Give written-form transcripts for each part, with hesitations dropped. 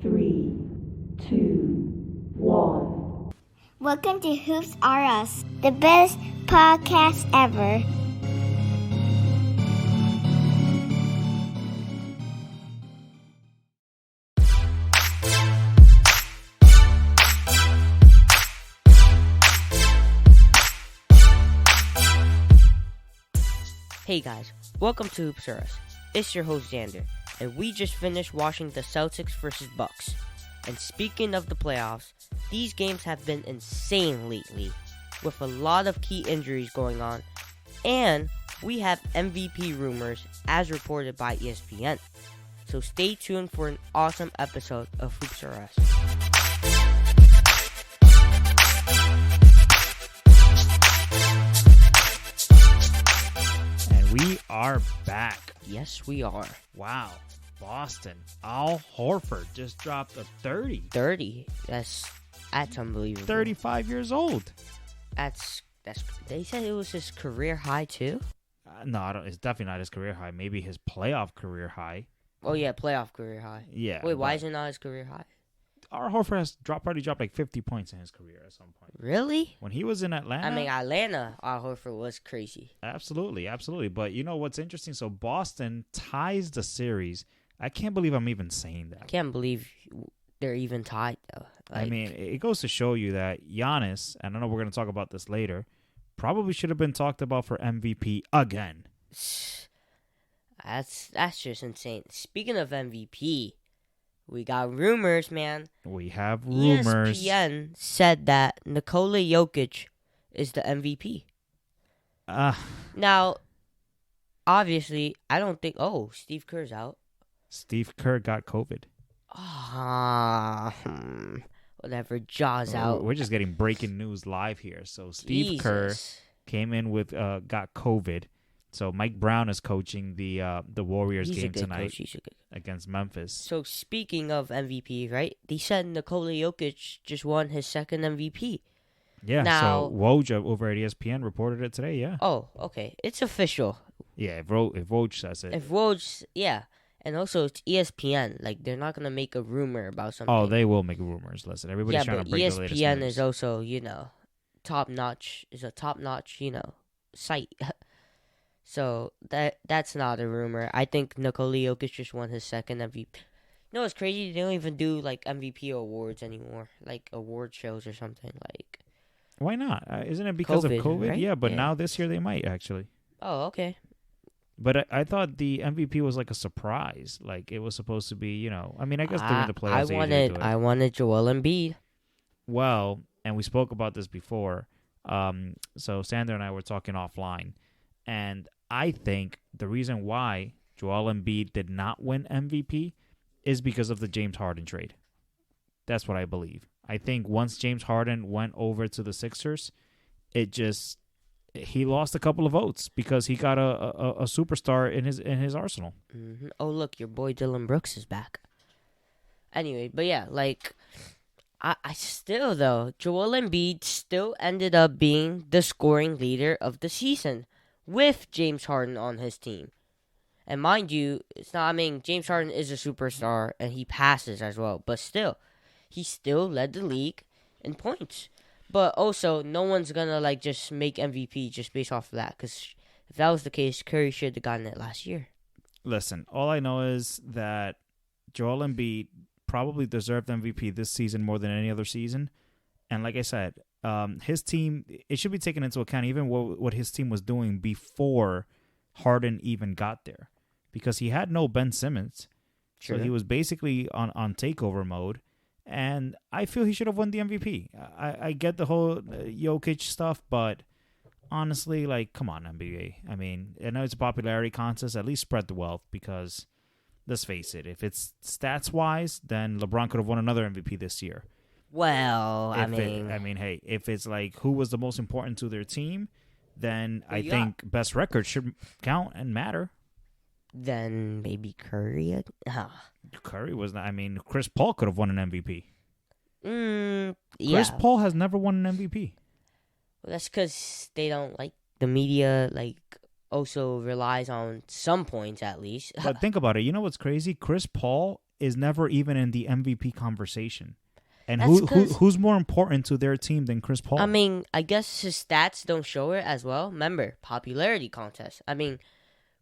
3, 2, 1. Welcome to Hoops R Us, the best podcast ever. Hey guys, welcome to Hoops R Us. It's your host Xander, and we just finished watching the Celtics versus Bucks. And speaking of the playoffs, these games have been insane lately, with a lot of key injuries going on, and we have MVP rumors as reported by ESPN. So stay tuned for an awesome episode of Hoops R Us. We are back. Yes, we are. Wow. Boston. Al Horford just dropped a 30. 30. That's unbelievable. 35 years old. That's. They said it was his career high too. No, it's definitely not his career high. Maybe his playoff career high. Oh yeah, playoff career high. Yeah. Wait, why is it not his career high? Al Horford has probably dropped like 50 points in his career at some point. Really? When he was in Atlanta. I mean, Atlanta, Al Horford was crazy. Absolutely. But you know what's interesting? So Boston ties the series. I can't believe I'm even saying that. I can't believe they're even tied though. I mean, it goes to show you that Giannis, and I know we're going to talk about this later, probably should have been talked about for MVP again. That's just insane. Speaking of MVP, we got rumors, man. We have rumors. ESPN said that Nikola Jokic is the MVP. Now, obviously, I don't think... Oh, Steve Kerr's out. Steve Kerr got COVID. Whatever, Jaw's out. We're just getting breaking news live here. So Steve Kerr came in with got COVID. So Mike Brown is coaching the Warriors game tonight against Memphis. So speaking of MVP, right? They said Nikola Jokic just won his second MVP. Yeah, now, so Woj over at ESPN reported it today, yeah. Oh, okay. It's official. Yeah, if Woj says it. If Woj, yeah. And also, it's ESPN. Like, they're not going to make a rumor about something. Oh, they will make rumors. Listen, everybody's trying to break the latest news. ESPN is also, top-notch, site. So, that's not a rumor. I think Nikola Jokic just won his second MVP. You know what's crazy? They don't even do, MVP awards anymore. Like, award shows or something. Why not? Isn't it because of COVID? Right? Yeah, but now this year they might, actually. Oh, okay. But I thought the MVP was like a surprise. Like, it was supposed to be, I mean, I guess during the playoffs I wanted Joel Embiid. Well, and we spoke about this before. So Sandra and I were talking offline. And I think the reason why Joel Embiid did not win MVP is because of the James Harden trade. That's what I believe. I think once James Harden went over to the Sixers, he lost a couple of votes because he got a superstar in his arsenal. Mm-hmm. Oh, look, your boy Dylan Brooks is back. Anyway, but yeah, I still, though, Joel Embiid still ended up being the scoring leader of the season with James Harden on his team. And mind you, James Harden is a superstar and he passes as well, but still, he still led the league in points. But also, no one's gonna just make MVP just based off of that. Because if that was the case, Curry should have gotten it last year. Listen, all I know is that Joel Embiid probably deserved MVP this season more than any other season. And like I said, his team, it should be taken into account even what his team was doing before Harden even got there. Because he had no Ben Simmons. Sure. So he was basically on takeover mode. And I feel he should have won the MVP. I get the whole Jokic stuff, but honestly, come on, NBA. I mean, I know it's a popularity contest. At least spread the wealth because, let's face it, if it's stats-wise, then LeBron could have won another MVP this year. Well, hey, if it's who was the most important to their team, then I think best record should count and matter. Then maybe Curry. Curry was not. I mean, Chris Paul could have won an MVP. Yeah. Chris Paul has never won an MVP. Well, that's because they don't the media. Also relies on some points at least. But think about it. You know what's crazy? Chris Paul is never even in the MVP conversation. And That's 'cause- who's more important to their team than Chris Paul? I mean, I guess his stats don't show it as well. Remember, popularity contest. I mean,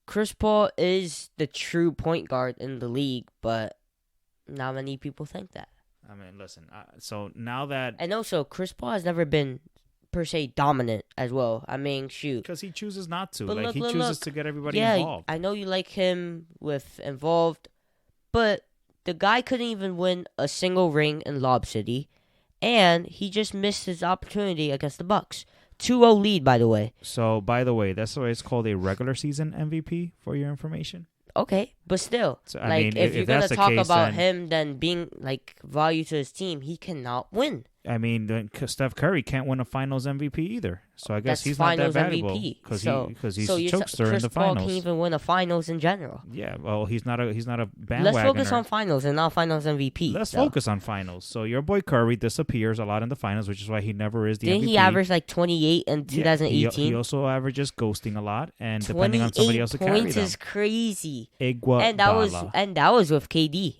Chris Paul is the true point guard in the league, but not many people think that. I mean, listen. So now that And also, Chris Paul has never been per se dominant as well. I mean, shoot. because he chooses not to, But like look, he look, chooses look. to get everybody Yeah, involved. I know you like him with involved, but the guy couldn't even win a single ring in Lob City, and he just missed his opportunity against the Bucks. 2-0 lead, by the way. So, by the way, that's why it's called a regular season MVP, for your information. Okay, but still, So, I like mean, if if you're gonna that's the talk case, about then- him, then being like value to his team, he cannot win. I mean, then Steph Curry can't win a Finals MVP either. So I guess That's he's not that Finals valuable MVP. because So he's a you're chokester in Chris the Paul finals. can't even win a Finals in general. Yeah, well, he's not a bandwagoner. Let's focus on Finals and not Finals MVP. Let's though. focus on finals. So your boy Curry disappears a lot in the finals, which is why he never is the Didn't MVP. he average like 28 in Yeah, 2018? He also averages ghosting a lot, and depending on 28 somebody else to carry points them. is crazy. Iguodala. And that was with KD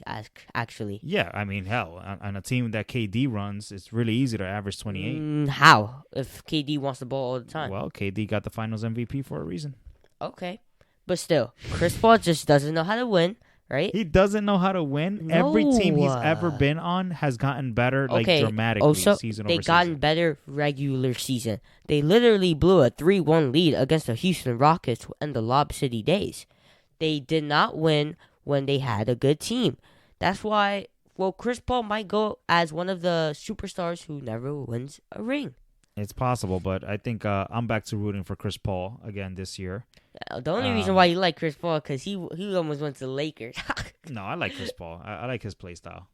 actually. Yeah, I mean, hell, on a team that KD runs, it's really easy to average 28. How? If KD wants the ball all the time. Well, KD got the Finals MVP for a reason. Okay. But still, Chris Paul just doesn't know how to win, right? He doesn't know how to win. Every team he's No. ever been on has gotten better, like Okay. dramatically, Also, season they over gotten season. better regular season. They literally blew a 3-1 lead against the Houston Rockets in the Lob City days. They did not win when they had a good team. That's why, well, Chris Paul might go as one of the superstars who never wins a ring. It's possible, but I think I'm back to rooting for Chris Paul again this year. The only reason why you like Chris Paul because he almost went to the Lakers. No, I like Chris Paul. I like his play style.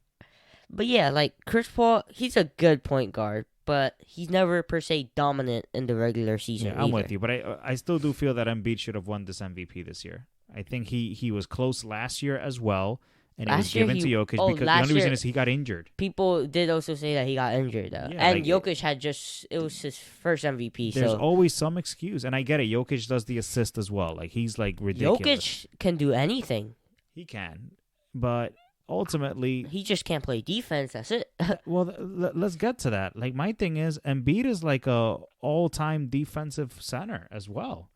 But yeah, like Chris Paul, he's a good point guard, but he's never per se dominant in the regular season. Yeah, I'm either. with you, but I still do feel that Embiid should have won this MVP this year. I think he was close last year as well, and it was Last year given to Jokic because the last only reason year- is he got injured. People did also say that he got injured though, Yeah, and like- Jokic had it was his first MVP. There's So always some excuse, and I get it. Jokic does the assist as well. Like he's like ridiculous. Jokic can do anything. He can, but ultimately, He just can't play defense. That's it. well, let's get to that. Like my thing is, Embiid is like a all-time defensive center as well.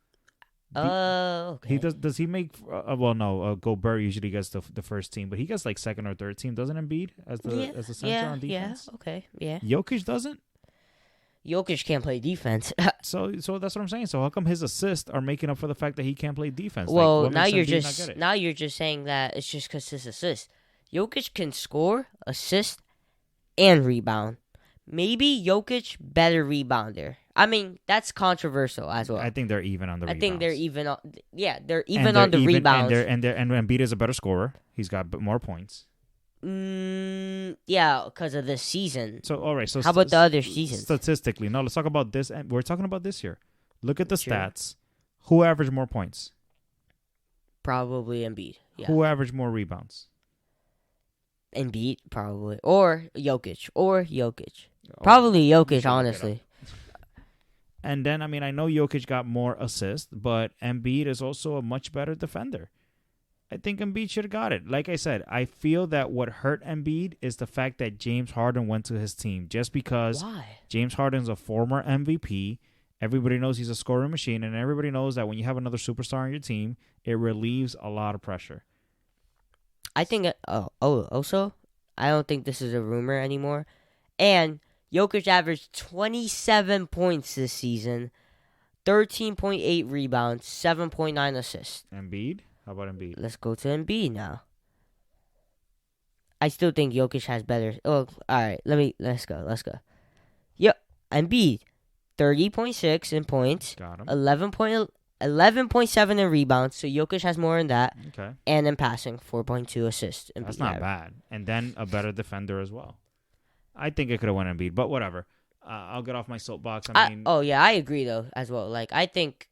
Okay. He does he make well no Gobert usually gets the first team, but he gets like second or third team, doesn't Embiid as the center on defense? Yeah. Okay. Yeah. Jokic doesn't. Jokic can't play defense. So that's what I'm saying. So how come his assists are making up for the fact that he can't play defense? well, what now makes you're Embiid not just get it? now you're just saying that it's just because his assist. Jokic can score, assist, and rebound. Maybe Jokic better rebounder. I mean, that's controversial as well. I think they're even on the I rebounds. think they're even on. Yeah, they're And even they're on the rebounds. and Embiid is a better scorer. He's got more points. Yeah, because of this season. So all right. So How about the other seasons? Statistically, no. Let's talk about this. And we're talking about this year. Look at the Sure. stats. Who averaged more points? Probably Embiid. Yeah, Who averaged more rebounds? Embiid probably, or Jokic, Oh, Probably should Jokic, look it up. honestly. And then, I mean, I know Jokic got more assists, but Embiid is also a much better defender. I think Embiid should have got it. Like I said, I feel that what hurt Embiid is the fact that James Harden went to his team. Just because Why? James Harden's a former MVP, everybody knows he's a scoring machine, and everybody knows that when you have another superstar on your team, it relieves a lot of pressure. I think. Also, I don't think this is a rumor anymore. And Jokic averaged 27 points this season, 13.8 rebounds, 7.9 assists. Embiid? How about Embiid? Let's go to Embiid now. I still think Jokic has better. Oh, all right. Let's go. Yep, Embiid, 30.6 in points, Got him. 11.7 in rebounds. So Jokic has more than that, Okay. and in passing, 4.2 assists. That's Embiid not average. bad. And then a better defender as well. I think it could have won Embiid, but whatever. I'll get off my soapbox. I mean, I agree though as well. Like I think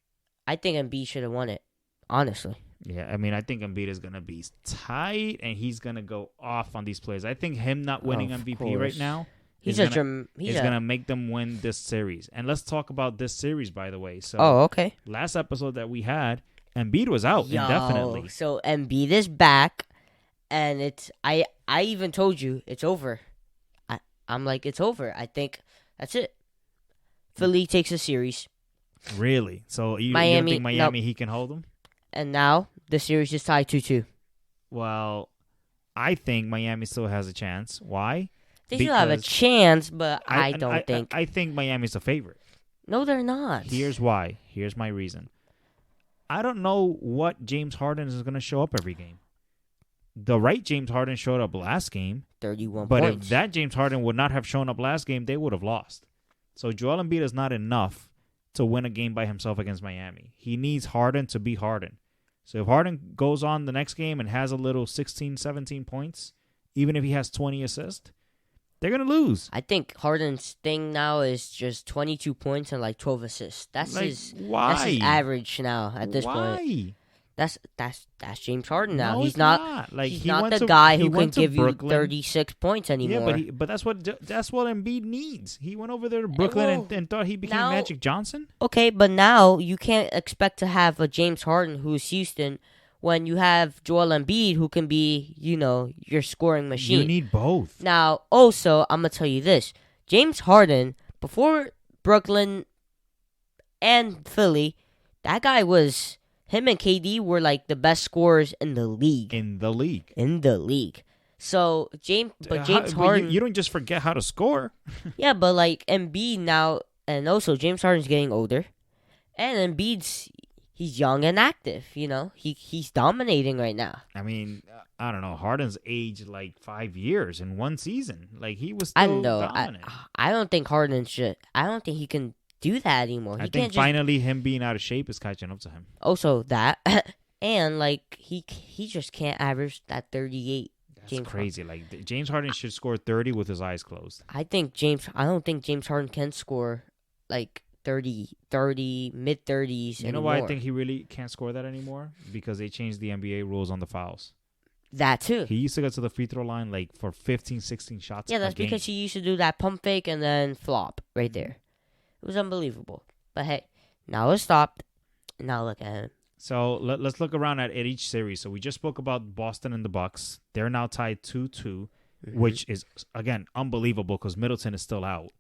Embiid should have won it. Honestly, yeah, I mean, I think Embiid is gonna be tight, and he's gonna go off on these plays. I think him not winning Of MVP course. right now he's is a dram- is he's a gonna make them win this series. And let's talk about this series, by the way. So, Oh, okay. last episode that we had, Embiid was out indefinitely. So Embiid is back, and I even told you it's over. I'm like, it's over. I think that's it. Philly takes a series, Really? So you don't Miami- think Miami he can hold them? and now the series is tied 2-2. Well, I think Miami still has a chance. Why? They still have a Because chance, but I don't think. I think Miami's a favorite. No, they're not. Here's why. Here's my reason. I don't know what James Harden is going to show up every game. The right James Harden showed up last game, 31 but points. if that James Harden would not have shown up last game, they would have lost. So Joel Embiid is not enough to win a game by himself against Miami. He needs Harden to be Harden. So if Harden goes on the next game and has a little 16, 17 points, even if he has 20 assists, they're going to lose. I think Harden's thing now is just 22 points and like 12 assists. That's Like, his why? That's his average now at this point. Why? That's James Harden now. No, he's it's not. Like He's he not went the to- guy he who can went to give you Brooklyn. 36 points anymore. Yeah, but that's what Embiid needs. He went over there to Brooklyn well, and thought he became now- Magic Johnson. Okay, but now you can't expect to have a James Harden who's Houston when you have Joel Embiid who can be, your scoring machine. You need both. Now, also, I'm going to tell you this. James Harden, before Brooklyn and Philly, that guy was, him and KD were like the best scorers in the league. In the league. So, James Harden, You don't just forget how to score. yeah, but like Embiid now, and also James Harden's getting older. And Embiid's, he's young and active, He's dominating right now. I mean, I don't know. Harden's aged like 5 years in one season. Like he was still I don't know. dominant. I don't think Harden should. I don't think he can do that anymore. I He think can't finally him being out of shape is catching up to him. also that, and like he just can't average that 38. That's James crazy. Like James Harden should score 30 with his eyes closed. I don't think James Harden can score like 30, mid 30s. You know why I think he really can't score that anymore? Because they changed the NBA rules on the fouls. that too. He used to go to the free throw line like for 15, 16 shots. Yeah, that's a game. because he used to do that pump fake and then flop right there. It was unbelievable. But hey, now it's stopped. Now look at him. So let's look around at each series. So we just spoke about Boston and the Bucks. They're now tied 2-2, which is, again, unbelievable because Middleton is still out.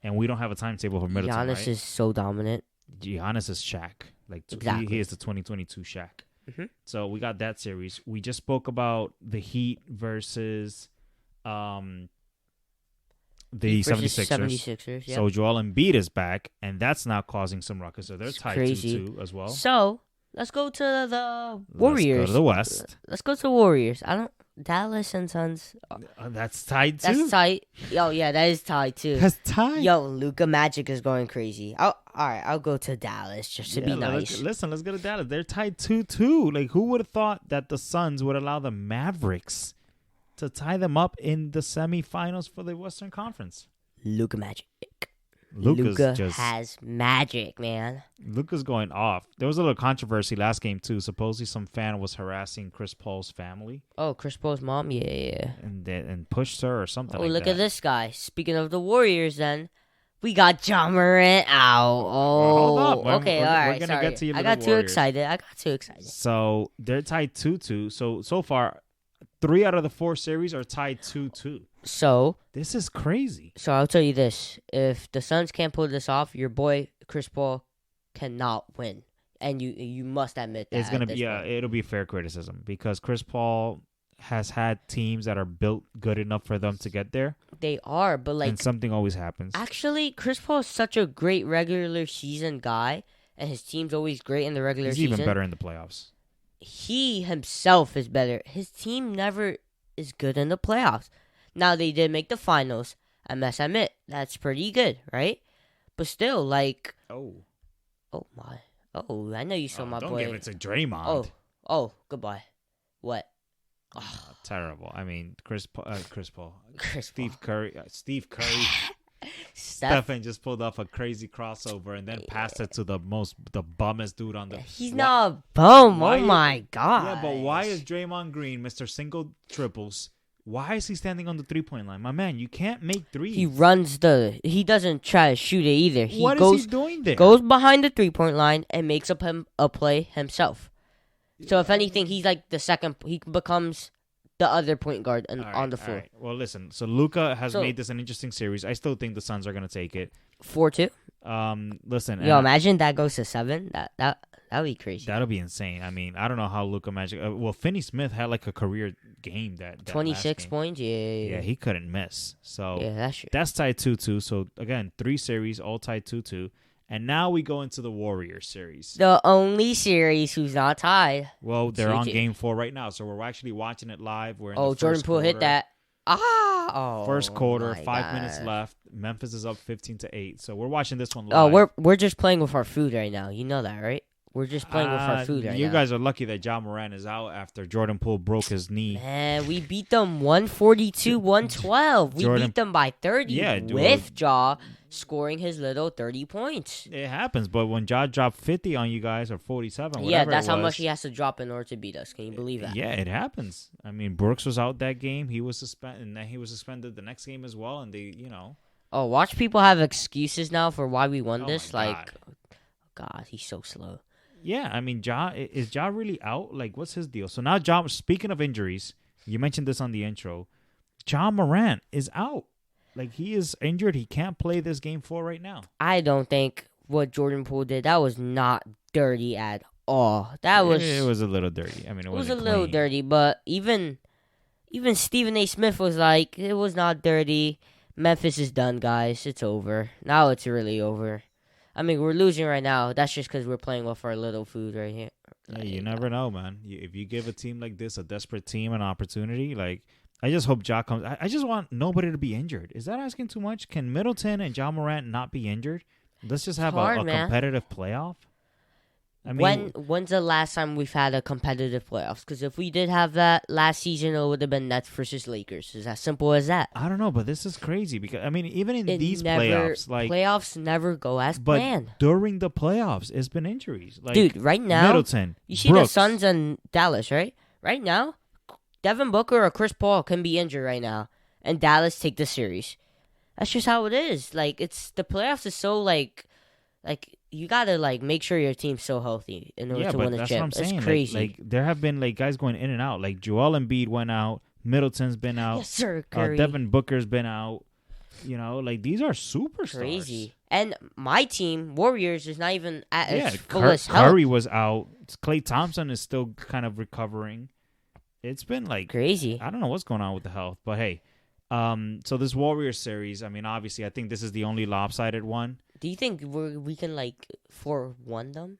And we don't have a timetable for Middleton, Giannis right? is so dominant. Giannis is Shaq. Like Exactly. he is the 2022 Shaq. Mhm. So we got that series. We just spoke about the Heat versus the Versus 76ers. 76ers, yeah. So Joel Embiid is back, and that's now causing some ruckus. So they're It's tied crazy. 2-2 as well. So let's go to the Warriors. Let's go to the West. Let's go to the Warriors. Dallas and Suns. That's tied too. That's tight. Yo, yeah, that is tight too. That's tied. Yo, Luka Magic is going crazy. I'll go to Dallas just to be nice. Listen, let's go to Dallas. They're tied 2-2. Like, who would have thought that the Suns would allow the Mavericks to tie them up in the semifinals for the Western Conference? Luka Magic. Luka has magic, man. Luka's going off. There was a little controversy last game too. Supposedly, some fan was harassing Chris Paul's family Oh, Chris Paul's mom? Yeah. and pushed her or something. Oh, like look that. at this guy. Speaking of the Warriors, then. We got Ja Morant out. Hold up. Oh, okay, We're all right. gonna Sorry. get to your I little got too Warriors. excited. So they're tied 2-2. So far, 3 out of the 4 series are tied 2-2. So This is crazy. I'll tell you this: if the Suns can't pull this off, your boy Chris Paul cannot win, and you must admit that. It's gonna at be this point. it'll be fair criticism because Chris Paul has had teams that are built good enough for them to get there, They are, but like and something always happens. actually, Chris Paul is such a great regular season guy, and his team's always great in the regular He's season. even better in the playoffs. He himself is better. His team never is good in the playoffs. Now they did make the finals. I must admit that's pretty good, right? But still, like, Oh my, I know you saw my don't boy. give it to Draymond. Oh, goodbye. What? Terrible. I mean, Chris Paul, Chris Steve Curry, Steph, Stephen just pulled off a crazy crossover and then passed it to the bummest dude on the. he's not a bum. why- Oh my god. Yeah, but why is Draymond Green, Mr. Single Triples? Why is he standing on the 3-point line? My man, you can't make threes. He doesn't try to shoot it either. What is he doing there? Goes behind the 3-point line and makes up a play himself. So if anything, he's like the second. He becomes the other point guard All right, on the all floor. right. Well, listen. So Luca has So- made this an interesting series. I still think the Suns are gonna take it. 4-2. Listen, Yo, imagine that goes to 7. That would be crazy. that'll be insane. I mean, I don't know how Luca Magic. Well, Finney Smith had like a career game that 26 last game. points. Yeah, he couldn't miss. So Yeah, that's true. that's tied 2-2. So again, 3 series all tied 2-2. And now we go into the Warriors series. The only series who's not tied. Well, they're on GG. game 4 right now, so we're actually watching it live. We're in Oh, the Jordan first Poole hit quarter. that. Ah! Oh, First quarter, my 5 minutes God. left. Memphis is up 15-8. So we're watching this one Oh, live. we're just playing with our food right now. You know that, right? We're just playing with our food right you now. guys are lucky that John Moran is out after Jordan Poole broke his knee. Man, we beat them 142-112. We Jordan- beat them by 30 Yeah, with Jaw scoring his little 30 points. It happens, but when Ja dropped 50 on you guys or 47, Yeah, whatever that's it how was, much he has to drop in order to beat us. Can you believe that? Yeah, it happens. I mean, Brooks was out that game. He was suspended, and then he was suspended the next game as well. And they. Oh, watch people have excuses now for why we won Oh this. my Like, God, he's so slow. Yeah, I mean, is Ja really out? Like, what's his deal? So now, Ja. Speaking of injuries, you mentioned this on the intro. John Morant is out. Like, he is injured. He can't play this game 4 right now. I don't think what Jordan Poole did, that was not dirty at all. That was It was a little dirty. I mean, it it was wasn't a little clean. dirty, but even Stephen A. Smith was like, it was not dirty. Memphis is done, guys. It's over. Now it's really over. I mean, we're losing right now. That's just because we're playing with our little food right here. Yeah, you never know, man. If you give a team like this, a desperate team, an opportunity, like, I just hope Ja comes. I just want nobody to be injured. Is that asking too much? Can Middleton and John Morant not be injured? Let's just have hard, a man. competitive playoff. I mean, When's the last time we've had a competitive playoffs? Because if we did have that last season, it would have been Nets versus Lakers. It's as simple as that. I don't know, but this is crazy because I mean, even in It these never- playoffs, like, playoffs never go as but planned. during the playoffs, it's been injuries. Like, Dude, right now, Middleton, you see Brooks. the Suns and Dallas, right? Right now, Devin Booker or Chris Paul can be injured right now, and Dallas take the series. That's just how it is. Like, it's the playoffs is so like you gotta like make sure your team's so healthy in order Yeah, to but win a that's chip. what I'm saying. It's crazy. Like, there have been like guys going in and out. Like Joel Embiid went out, Middleton's been out, yes, sir, Curry. Devin Booker's been out. You know, like these are superstars. Crazy. And my team, Warriors, is not even at Yeah, its fullest health. Curry was out. Klay Thompson is still kind of recovering. It's been like Crazy. I don't know what's going on with the health, but hey. So this Warriors series, I mean, obviously, I think this is the only lopsided one. Do you think we can like 4-1 them?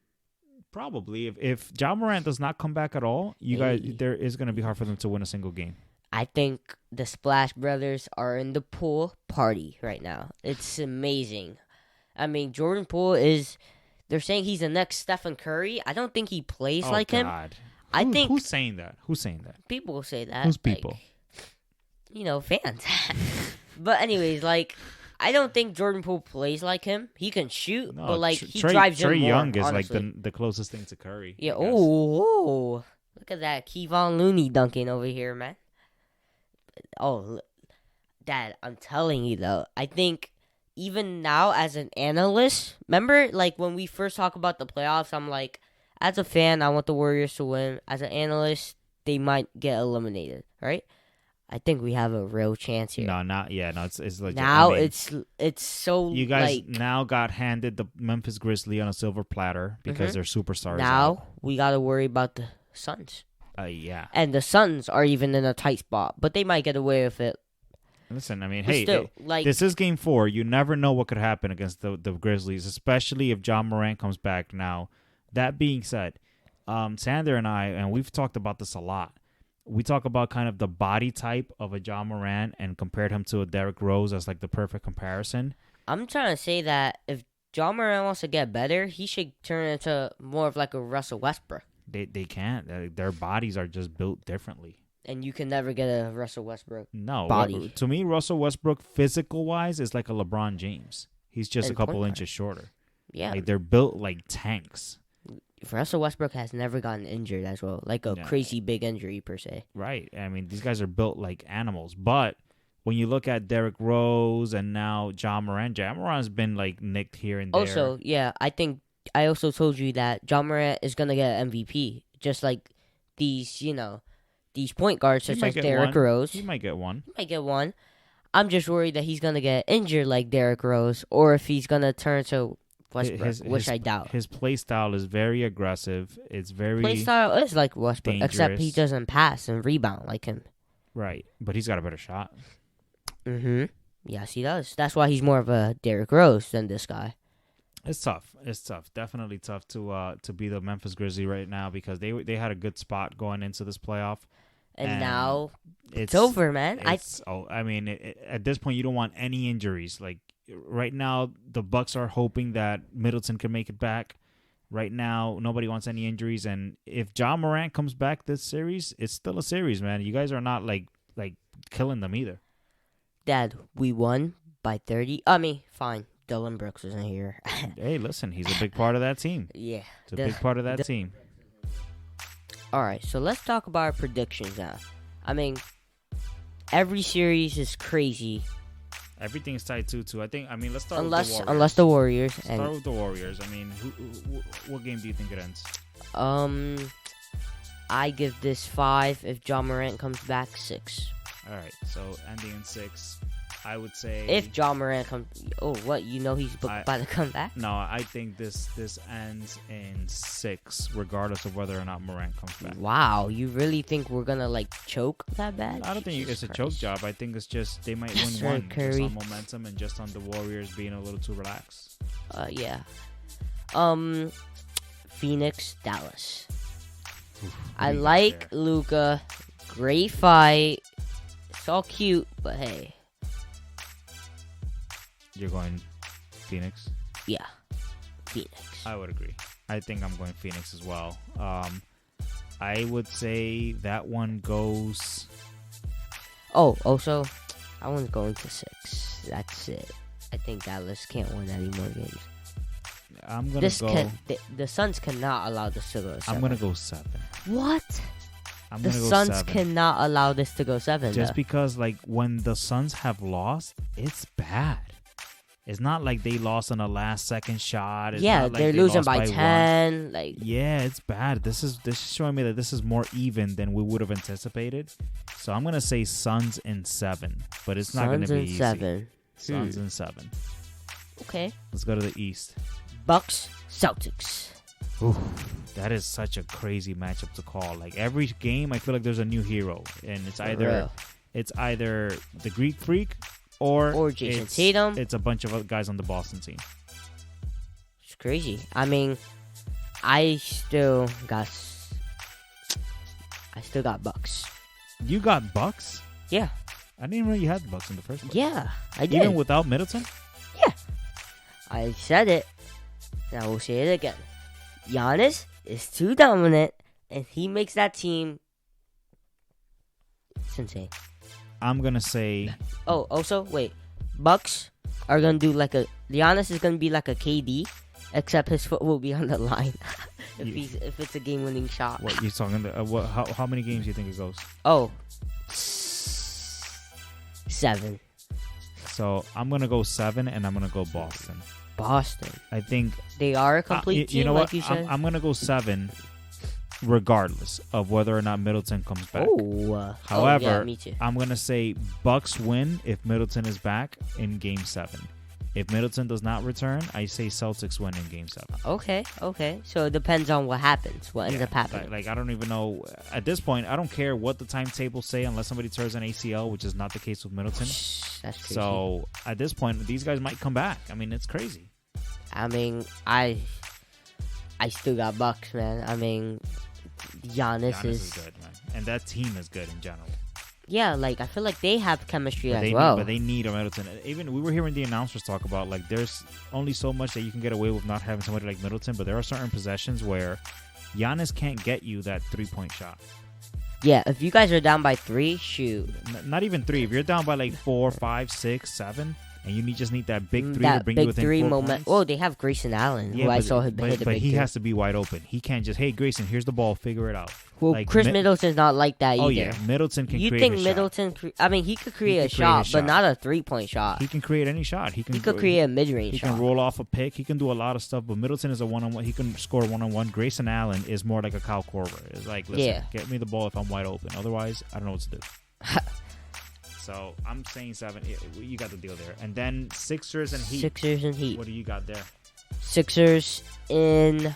Probably, if John Morant does not come back at all, you guys, Hey. there is going to be hard for them to win a single game. I think the Splash Brothers are in the pool party right now. It's amazing. I mean, Jordan Poole is. They're saying he's the next Stephen Curry. I don't think he plays Oh, like him. God. I think who's saying that? Who's saying that? people will say that. Who's like, people? fans. But anyways, like, I don't think Jordan Poole plays like him. He can shoot, No, but like Tr- he Trey, drives Trey in more, Young is honestly. like the closest thing to Curry. Yeah. I guess. Oh, look at that, Kevon Looney dunking over here, man. Oh, Dad, I'm telling you though, I think even now as an analyst, remember like when we first talk about the playoffs, I'm like, as a fan, I want the Warriors to win. As an analyst, they might get eliminated, right? I think we have a real chance here. No, not yeah. No, it's legit. Now I mean, it's so you guys like now got handed the Memphis Grizzlies on a silver platter because Mhm. they're superstars. now we got to worry about the Suns. Yeah. And the Suns are even in a tight spot, but they might get away with it. Listen, I mean, But hey, still, like, this is game 4. You never know what could happen against the Grizzlies, especially if John Morant comes back now. That being said, Sander and I, and we've talked about this a lot, we talk about kind of the body type of a John Morant and compared him to a Derrick Rose as like the perfect comparison. I'm trying to say that if John Moran wants to get better, he should turn into more of like a Russell Westbrook. They can't. Their bodies are just built differently. And you can never get a Russell Westbrook. No. Body. To me, Russell Westbrook, physical-wise, is like a LeBron James. He's just And a couple point guard. inches shorter. Yeah. Like, they're built like tanks. Russell Westbrook has never gotten injured as well. Like a Yeah. crazy big injury, per se. Right. I mean, these guys are built like animals. But when you look at Derrick Rose and now John Morant's been like nicked here and there. Also, yeah, I think I also told you that John Morant is going to get MVP. Just like these these point guards He such might as get Derrick one. Rose. He might get one. He might get one. I'm just worried that he's gonna get injured like Derrick Rose, or if he's gonna turn to Westbrook, which I doubt. His play style is very aggressive. It's very Play style is like Westbrook, except he dangerous. doesn't pass and rebound like him. right, but he's got a better shot. Yes, he does. That's why he's more of a Derrick Rose than this guy. It's tough. It's tough. Definitely tough to be the Memphis Grizzlies right now because they had a good spot going into this playoff. And now it's over, man. I mean, at this point, you don't want any injuries. Like right now, the Bucks are hoping that Middleton can make it back. Right now, nobody wants any injuries, and if Ja Morant comes back this series, it's still a series, man. You guys are not like killing them either. Dad, we won by 30. I mean, fine. Dylan Brooks isn't here. Hey, listen, he's a big part of that team. Yeah. He's a big part of that team. All right, so let's talk about our predictions now. I mean, every series is crazy. Everything's tied 2-2. I mean, let's start Unless with the Warriors. Start Start and with the Warriors. I mean, what game do you think it ends? I give this 5. If John Morant comes back, 6. All right, so ending in 6. I would say If John Morant comes, what? You know he's about to come back? No, I think this ends in 6, regardless of whether or not Morant comes back. Wow, you really think we're gonna choke that bad? I don't think Jesus it's a choke Christ. job. I think it's just they might win Sir one just Curry. on momentum and just on the Warriors being a little too relaxed. Yeah. Phoenix, Dallas. I do you got like there? Luka. Great fight. It's all cute, but hey, You're going Phoenix? yeah, Phoenix. I would agree. I think I'm going Phoenix as well. I would say that one goes. Oh, also, I was going to 6. That's it. I think Dallas can't win any more games. I'm gonna go. The Suns cannot allow this to go 7. I'm gonna go 7. What? I'm The gonna go Suns 7. cannot allow this to go 7. Just though. because when the Suns have lost, it's bad. It's not like they lost on a last second shot. It's Yeah, not like they're they losing lost by one. 10. Yeah, it's bad. This is showing me that this is more even than we would have anticipated. So I'm gonna say Suns in 7, but it's not gonna Suns be in easy. 7. Suns in 7. Okay. Let's go to the East. Bucks, Celtics. Ooh, that is such a crazy matchup to call. Every game, I feel like there's a new hero, and it's real. either the Greek Freak or Jason it's, Tatum. It's a bunch of other guys on the Boston team. It's crazy. I mean, I still got Bucks. You got Bucks? Yeah. I didn't know you had the Bucks in the first place. Yeah, I did. Even without Middleton? I said it. And I will say it again. Giannis is too dominant, and he makes that team. It's insane. I'm gonna say Oh, also, wait. Bucks are going to do Giannis is going to be like a KD, except his foot will be on the line if it's a game-winning shot. what you talking about. How many games do you think it goes? Oh, 7. So I'm gonna go 7, and I'm gonna go Boston. Boston. I think They are a complete team, you know like what? you said. I'm gonna go 7, regardless of whether or not Middleton comes back. Oh, However, yeah, me too. I'm gonna say Bucks win if Middleton is back in Game 7. If Middleton does not return, I say Celtics win in Game 7. Okay. So it depends on what happens, what ends up happening. I don't even know. At this point, I don't care what the timetables say unless somebody tears an ACL, which is not the case with Middleton. That's crazy. So at this point, these guys might come back. I mean, it's crazy. I mean, I still got Bucks, man. I mean, Giannis is good, man, and that team is good in general. Yeah, I feel like they have chemistry But as well. but they need a Middleton. Even we were hearing the announcers talk about there's only so much that you can get away with not having somebody like Middleton, but there are certain possessions where Giannis can't get you that 3-point shot. Yeah, if you guys are down by 3, shoot. Not even 3. If you're down by 4, 5, 6, 7, and you just need that big three to that bring you big within three 4 moment. points. Oh, they have Grayson Allen, who I saw hit a but big he three. has to be wide open. He can't just, hey Grayson, here's the ball, figure it out. Well, like, Chris Middleton's not like that either. Oh yeah, Middleton can You create think a shot. Middleton? I mean, he could create a could create a shot, but shot. not a 3-point shot. He can create any shot. He Could create a mid-range He shot. can roll off a pick. He can do a lot of stuff. But Middleton is a one-on-one. He can score one-on-one. Grayson Allen is more like a Kyle Korver. It's like, listen, Yeah. get me the ball if I'm wide open. Otherwise, I don't know what to do. So I'm saying 7. You got the deal there. And then Sixers and Heat. Sixers and Heat. What do you got there? Sixers in.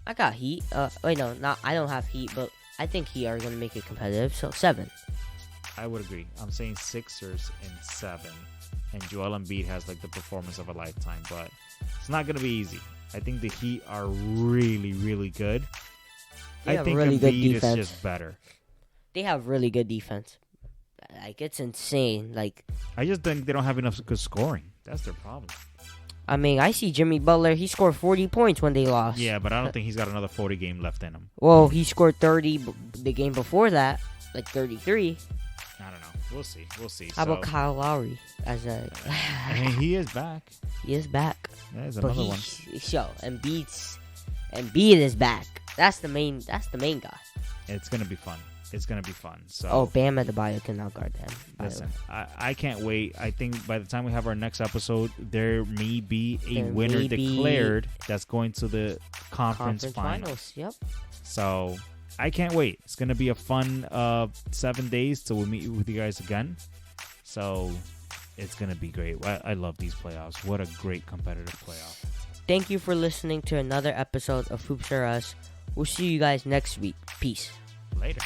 I got Heat. Wait, no, not. I don't have Heat, but I think Heat are gonna make it competitive. So 7. I would agree. I'm saying Sixers in 7. And Joel Embiid has like the performance of a lifetime. But it's not going to be easy. I think the Heat are really, really good. They I have think really good Embiid defense. is just better. They have really good defense. Like, it's insane. Like, I just think they don't have enough good scoring. That's their problem. I mean, I see Jimmy Butler. He scored 40 points when they lost. Yeah, but I don't think he's got another 40 game left in him. Well, he scored 30 the game before that, like 33. I don't know. We'll see. We'll see. How about Kyle Lowry? I mean, he is back. He is back. There's But another one. Embiid is back. That's the main guy. It's gonna be fun. It's gonna be fun. So Oh, Bam Adebayo cannot guard them. listen, I can't wait. I think by the time we have our next episode, there may be a There winner may be declared that's going to the conference finals. Yep. So I can't wait. It's gonna be a fun 7 days till we meet with you guys again. So it's gonna be great. I love these playoffs. What a great competitive playoff. Thank you for listening to another episode of Hoops R Us. We'll see you guys next week. Peace. Later.